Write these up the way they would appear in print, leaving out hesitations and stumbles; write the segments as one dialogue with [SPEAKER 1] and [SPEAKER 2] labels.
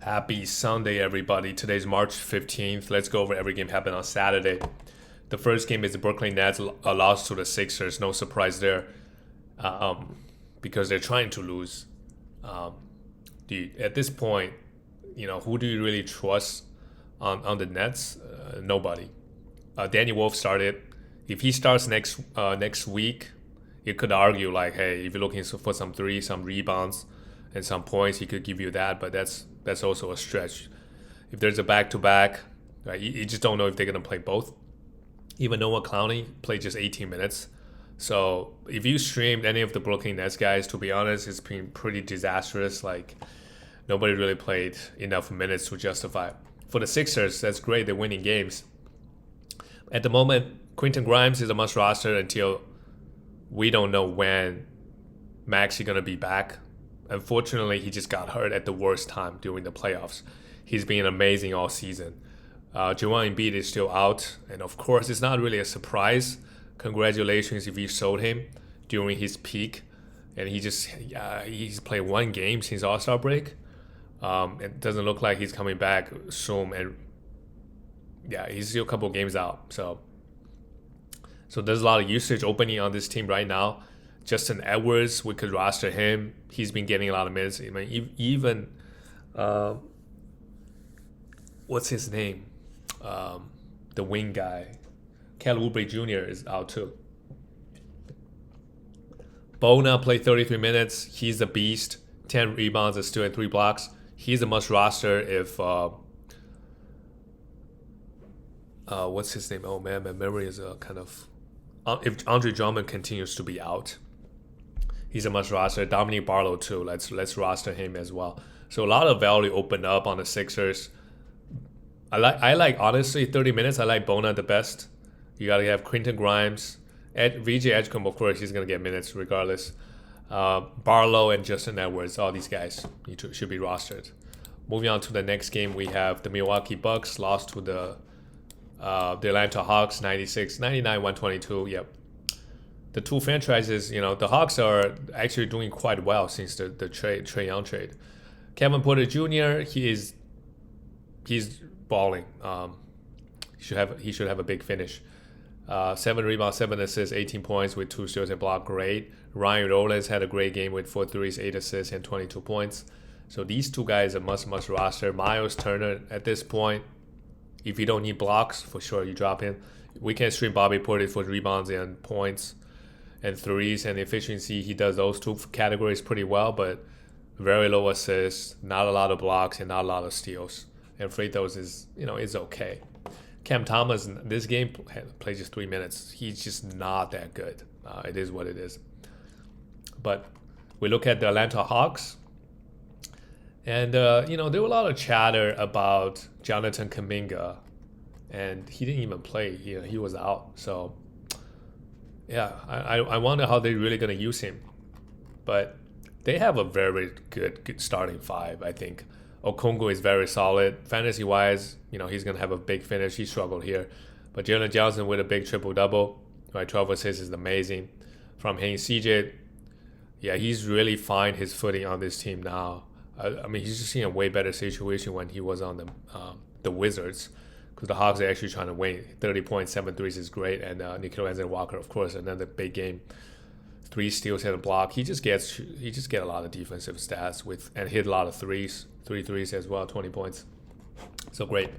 [SPEAKER 1] Happy Sunday, everybody. Today's March 15th. Let's go over every game happened on Saturday. The first game is the Brooklyn Nets lost to the Sixers. No surprise there, um, because they're trying to lose. Um, at this point, who do you really trust on the Nets? Nobody. Danny Wolf started. If he starts next week, you could argue like, hey, if you're looking for some threes, some rebounds, and some points, he could give you that. But that's also a stretch. If there's a back to back, right, you just don't know if they're gonna play both. Even Noah Clowney played just 18 minutes. So if you streamed any of the Brooklyn Nets guys, to be honest, it's been pretty disastrous. Like nobody really played enough minutes to justify. For the Sixers, that's great. They're winning games. At the moment, Quentin Grimes is a must roster until we don't know when Maxey gonna be back. Unfortunately, he just got hurt at the worst time during the playoffs. He's been amazing all season. Joel Embiid is still out, and of course, it's not really a surprise. Congratulations if you sold him during his peak, and he's played one game since All Star break. It doesn't look like he's coming back soon, and yeah, he's still a couple games out. So there's a lot of usage opening on this team right now. Justin Edwards, we could roster him. He's been getting a lot of minutes. I mean, even what's his name? The wing guy, Cal Oubre Jr. is out too. Bona played 33 minutes. He's a beast. 10 rebounds, a steal, and 3 blocks. He's a must roster if what's his name? Oh man, my memory is kind of if Andre Drummond continues to be out. He's a must roster. Dominic Barlow too. Let's roster him as well. So a lot of value opened up on the Sixers. I like honestly 30 minutes. I like Bona the best. You gotta have Quentin Grimes, VJ Edgecombe. Of course, he's gonna get minutes regardless. Barlow and Justin Edwards. All these guys should be rostered. Moving on to the next game, we have the Milwaukee Bucks lost to the Atlanta Hawks 96-99, 122. Yep. The two franchises, the Hawks are actually doing quite well since the Trae Young trade. Kevin Porter Jr. He's balling. He should have a big finish. 7 rebounds, 7 assists, 18 points with 2 steals and block. Great. Ryan Rollins had a great game with 4 threes, 8 assists, and 22 points. So these two guys are must roster. Miles Turner at this point, if you don't need blocks, for sure you drop him. We can stream Bobby Portis for rebounds and points and threes and efficiency. He does those two categories pretty well, but very low assists, not a lot of blocks, and not a lot of steals. And free throws is okay. Cam Thomas, this game played just 3 minutes. He's just not that good. It is what it is. But we look at the Atlanta Hawks, and there were a lot of chatter about Jonathan Kuminga, and he didn't even play. He was out. So yeah, I wonder how they're really going to use him. But they have a very good starting five, I think. Okongwu is very solid. Fantasy-wise, he's going to have a big finish. He struggled here. But Jalen Johnson with a big triple-double, right? 12 assists is amazing. From him, CJ, yeah, he's really find his footing on this team now. I mean, he's just in a way better situation when he was on the Wizards, because the Hawks are actually trying to win. 30 points, 7 threes is great. And Nickeil Alexander-Walker, of course, another big game. 3 steals and a block. He just get a lot of defensive stats and hit a lot of threes. 3 threes as well, 20 points. So great.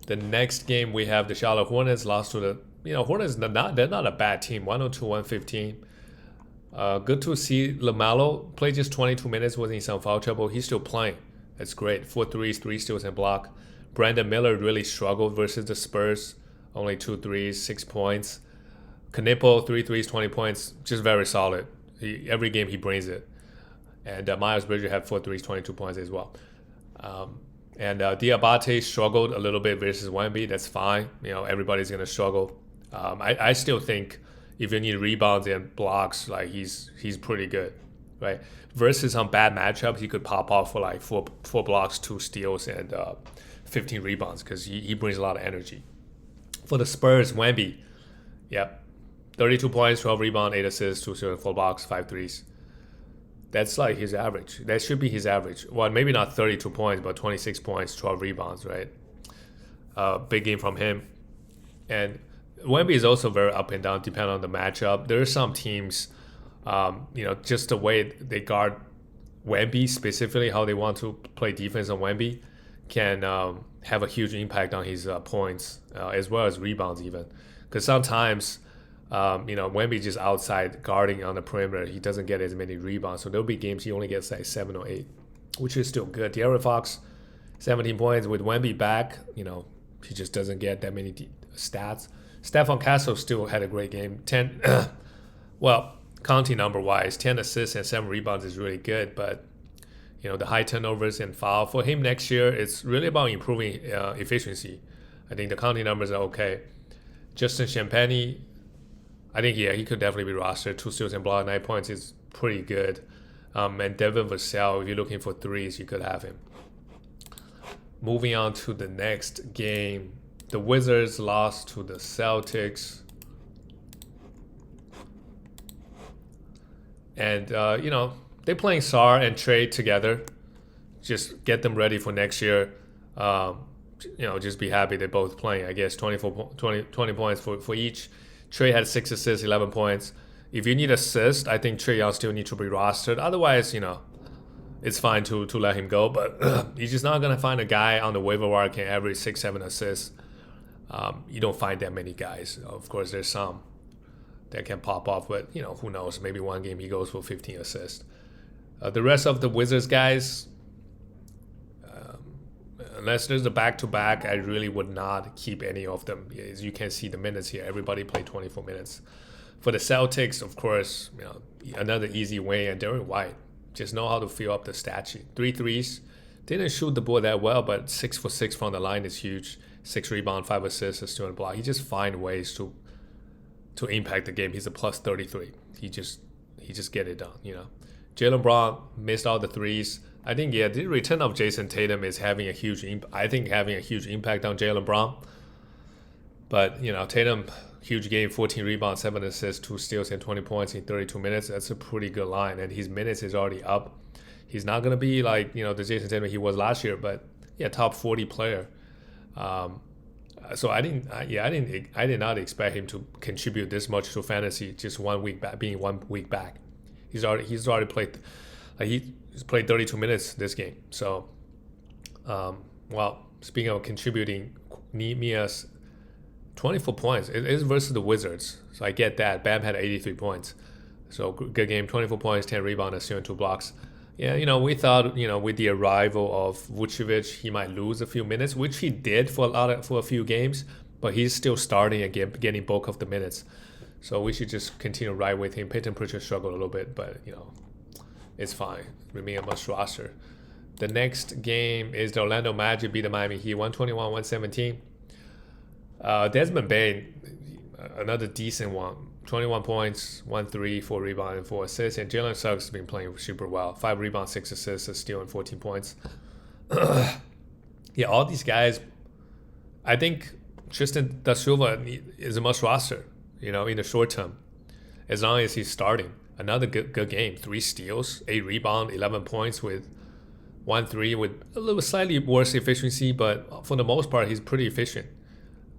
[SPEAKER 1] The next game we have the Charlotte Hornets lost to the Hornets. They're not a bad team. 102-115. Good to see LaMelo play just 22 minutes. Was in some foul trouble. He's still playing. That's great. 4 threes, 3 steals and block. Brandon Miller really struggled versus the Spurs. Only 2 threes, 6 points. Knippel, 3 threes, 20 points. Just very solid. Every game he brings it. And Miles Bridger had 4 threes, 22 points as well. And Diabate struggled a little bit versus Wemby. That's fine. Everybody's going to struggle. I still think if you need rebounds and blocks, like he's pretty good, right? Versus some bad matchups, he could pop off for like four blocks, 2 steals, and 15 rebounds because he brings a lot of energy. For the Spurs, Wemby, yep, 32 points, 12 rebounds, 8 assists, 2 steals, 4 blocks, 5 threes. That's like his average. That should be his average. Well, maybe not 32 points, but 26 points, 12 rebounds, right? Big game from him. And Wemby is also very up and down, depending on the matchup. There are some teams, just the way they guard Wemby, specifically how they want to play defense on Wemby, can have a huge impact on his points as well as rebounds even. Because sometimes, Wemby just outside guarding on the perimeter, he doesn't get as many rebounds. So there'll be games he only gets like 7 or 8, which is still good. De'Aaron Fox, 17 points with Wemby back. He just doesn't get that many stats. Stephon Castle still had a great game. 10, well, counting number wise, 10 assists and 7 rebounds is really good. But the high turnovers and foul for him next year, it's really about improving efficiency. I think the counting numbers are okay. Justin Champagnie, I think he could definitely be rostered. 2 steals and block, 9 points is pretty good. And Devin Vassell, if you're looking for threes, you could have him. Moving on to the next game, the Wizards lost to the Celtics. And, they're playing Sar and Trey together. Just get them ready for next year. Just be happy they're both playing. I guess 20 points for each. Trey had 6 assists, 11 points. If you need assists, I think Trey Young still needs to be rostered. Otherwise, it's fine to let him go. But you're just not going to find a guy on the waiver wire can average 6, 7 assists. You don't find that many guys. Of course, there's some that can pop off, but who knows? Maybe one game he goes for 15 assists. The rest of the Wizards guys, unless there's a back-to-back, I really would not keep any of them. As you can see the minutes here, everybody played 24 minutes. For the Celtics, of course, another easy win, and Derrick White just know how to fill up the stat sheet. 3 threes, didn't shoot the ball that well, but 6 for 6 from the line is huge. 6 rebound, 5 assists, a steal and block. He just find ways to impact the game. He's a plus 33. He just get it done. Jaylen Brown missed all the threes. I think the return of Jason Tatum is having a huge impact on Jaylen Brown. But Tatum, huge game, 14 rebounds, 7 assists, 2 steals, and 20 points in 32 minutes. That's a pretty good line, and his minutes is already up. He's not gonna be like the Jason Tatum he was last year, but top 40 player. So I did not expect him to contribute this much to fantasy just 1 week back, being 1 week back. He's already played, he's played 32 minutes this game. So, speaking of contributing, Nehemiah's 24 points. It is versus the Wizards, so I get that. Bam had 83 points, so good game. 24 points, 10 rebounds, and 2 blocks. Yeah, we thought, with the arrival of Vucevic, he might lose a few minutes, which he did for a few games, but he's still starting again, getting bulk of the minutes. So we should just continue right with him. Peyton Pritchard struggled a little bit, but it's fine. Remain a must roster. The next game is the Orlando Magic beat the Miami Heat 121-117. Desmond Bane, another decent one. 21 points, 1 3, 4 rebounds, and 4 assists. And Jalen Suggs has been playing super well. 5 rebounds, 6 assists, a steal, and 14 points. All these guys, I think Tristan Da Silva is a must roster, in the short term. As long as he's starting. Another good game. 3 steals, 8 rebounds, 11 points with 1 3 with a little slightly worse efficiency, but for the most part, he's pretty efficient.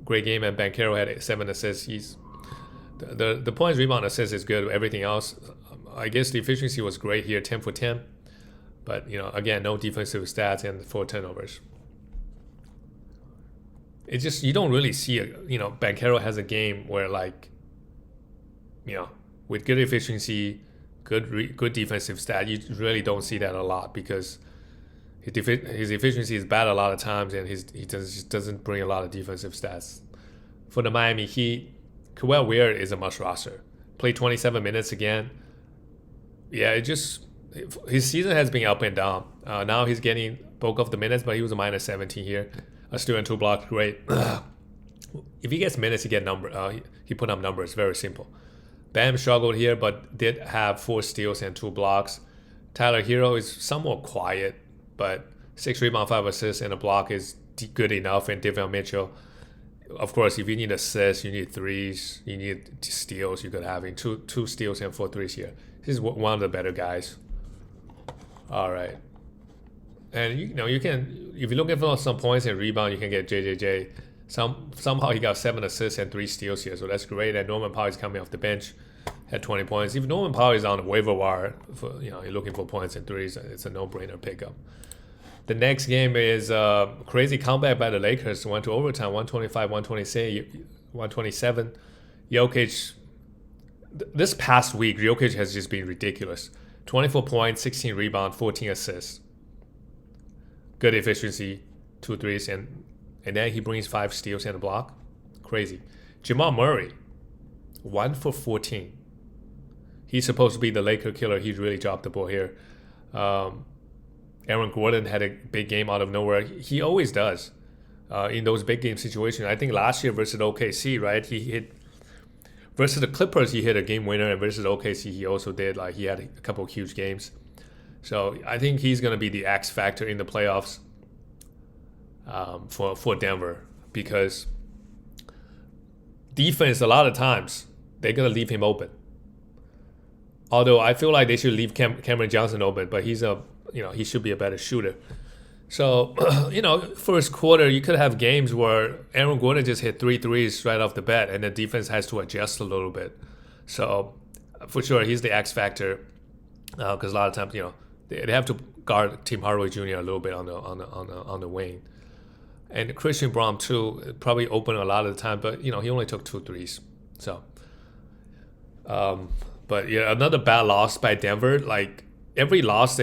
[SPEAKER 1] Great game, and Banchero had 7 assists. The points, rebound, assist is good. Everything else, I guess the efficiency was great here, 10 for 10. But, again, no defensive stats and 4 turnovers. It's just, you don't really see it. Banchero has a game where, with good efficiency, good defensive stat, you really don't see that a lot because his efficiency is bad a lot of times, and he just doesn't bring a lot of defensive stats. For the Miami Heat, Kawhi Leonard is a must roster. Played 27 minutes again. His season has been up and down. Now he's getting bulk of the minutes, but he was a minus 17 here. A steal and 2 blocks, great. If he gets minutes, he put up numbers. Very simple. Bam struggled here, but did have 4 steals and 2 blocks. Tyler Hero is somewhat quiet, but 6 rebounds, 5 assists, and a block is good enough. And Devin Mitchell, of course, if you need assists, you need threes, you need steals, you could have two steals and 4 threes here. He's one of the better guys. All right. And you can, if you're looking for some points and rebound, you can get JJJ. Somehow he got 7 assists and 3 steals here, so that's great. And Norman Powell is coming off the bench, had 20 points. If Norman Powell is on the waiver wire, for you're looking for points and threes, it's a no-brainer pickup. The next game is a crazy comeback by the Lakers. Went to overtime, 125, 127. Jokic, this past week, Jokic has just been ridiculous. 24 points, 16 rebounds, 14 assists. Good efficiency, 2 threes, and then he brings 5 steals and a block. Crazy. Jamal Murray, 1 for 14. He's supposed to be the Laker killer. He really dropped the ball here. Aaron Gordon had a big game out of nowhere. He always does in those big game situations. I think last year versus OKC, right? He hit versus the Clippers. He hit a game winner, and versus OKC, he also did. Like he had a couple of huge games. So I think he's going to be the X factor in the playoffs for Denver, because defense a lot of times they're going to leave him open. Although I feel like they should leave Cameron Johnson open, but he should be a better shooter. So, first quarter, you could have games where Aaron Gordon just hit 3 threes right off the bat, and the defense has to adjust a little bit. So, for sure, he's the X factor, because a lot of times, they have to guard Tim Hardaway Jr. a little bit on the wing. And Christian Braun, too, probably open a lot of the time, but, he only took 2 threes. So, but, another bad loss by Denver. Like, every loss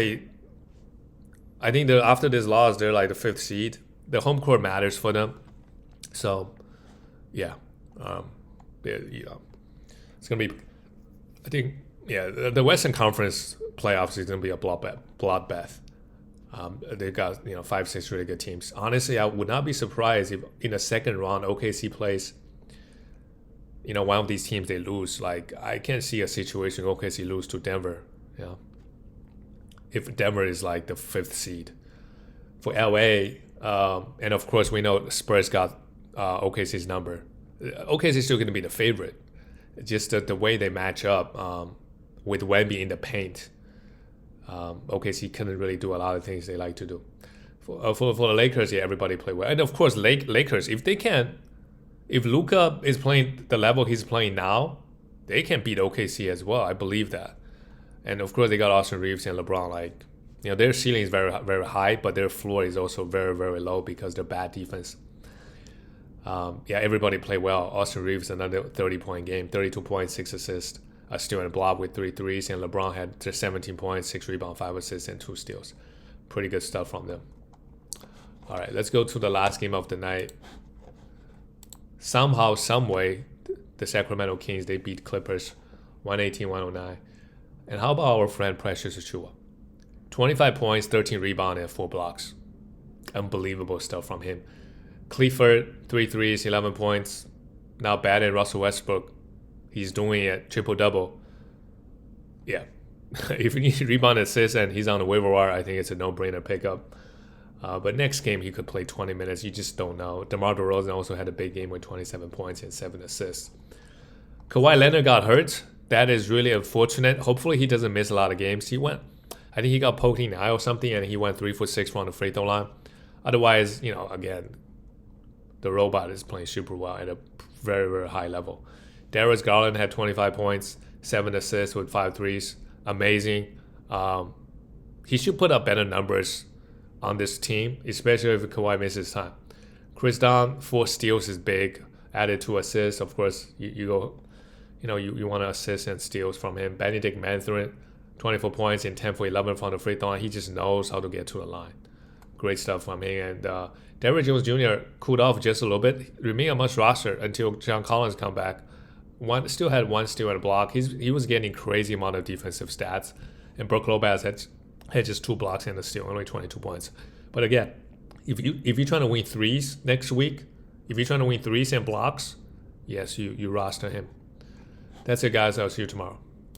[SPEAKER 1] I think after this loss, they're like the 5th seed. The home court matters for them. So, yeah. It's going to be, I think, the Western Conference playoffs is going to be a bloodbath. They got, 5-6 really good teams. Honestly, I would not be surprised if in the second round, OKC plays, one of these teams they lose. Like, I can't see a situation OKC lose to Denver, if Denver is like the 5th seed. For LA, and of course we know Spurs got OKC's number. OKC is still going to be the favorite. Just the way they match up with Wemby in the paint. OKC couldn't really do a lot of things they like to do. For the Lakers, everybody play well. And of course, Lakers, if Luka is playing the level he's playing now, they can beat OKC as well. I believe that. And of course, they got Austin Reeves and LeBron. Like, their ceiling is very, very high, but their floor is also very, very low because they're bad defense. Everybody played well. Austin Reeves, another 30-point game, 32 points, 6 assists, a steal and a block with 3 threes, and LeBron had just 17 points, 6 rebounds, 5 assists, and 2 steals. Pretty good stuff from them. All right, let's go to the last game of the night. Somehow, someway, the Sacramento Kings, they beat Clippers 118-109. And how about our friend Precious Achiuwa? 25 points, 13 rebounds, and 4 blocks. Unbelievable stuff from him. Clifford, 3 threes, 11 points. Now bad at Russell Westbrook. He's doing it, triple-double. Yeah. If you need rebound assists and he's on the waiver wire, I think it's a no-brainer pickup. But next game, he could play 20 minutes. You just don't know. DeMar DeRozan also had a big game with 27 points and 7 assists. Kawhi Leonard got hurt. That is really unfortunate. Hopefully he doesn't miss a lot of games. I think he got poked in the eye or something, and he went 3 for 6 from the free throw line. Otherwise, again, the robot is playing super well at a very, very high level. Darius Garland had 25 points, 7 assists with 5 threes. Amazing. He should put up better numbers on this team, especially if Kawhi misses time. Chris Dunn, 4 steals is big. Added 2 assists. Of course, you go. You want to assist and steals from him. Benedict Mathurin, 24 points and 10 for 11 from the free throw line. He just knows how to get to the line. Great stuff from him. And Derrick Jones Jr. cooled off just a little bit. Remained on much roster until John Collins come back. Still had 1 steal and a block. He was getting crazy amount of defensive stats. And Brook Lopez had just 2 blocks and a steal, only 22 points. But again, if you're trying to win threes next week, if you're trying to win threes and blocks, yes, you roster him. That's it, guys. I'll see you tomorrow.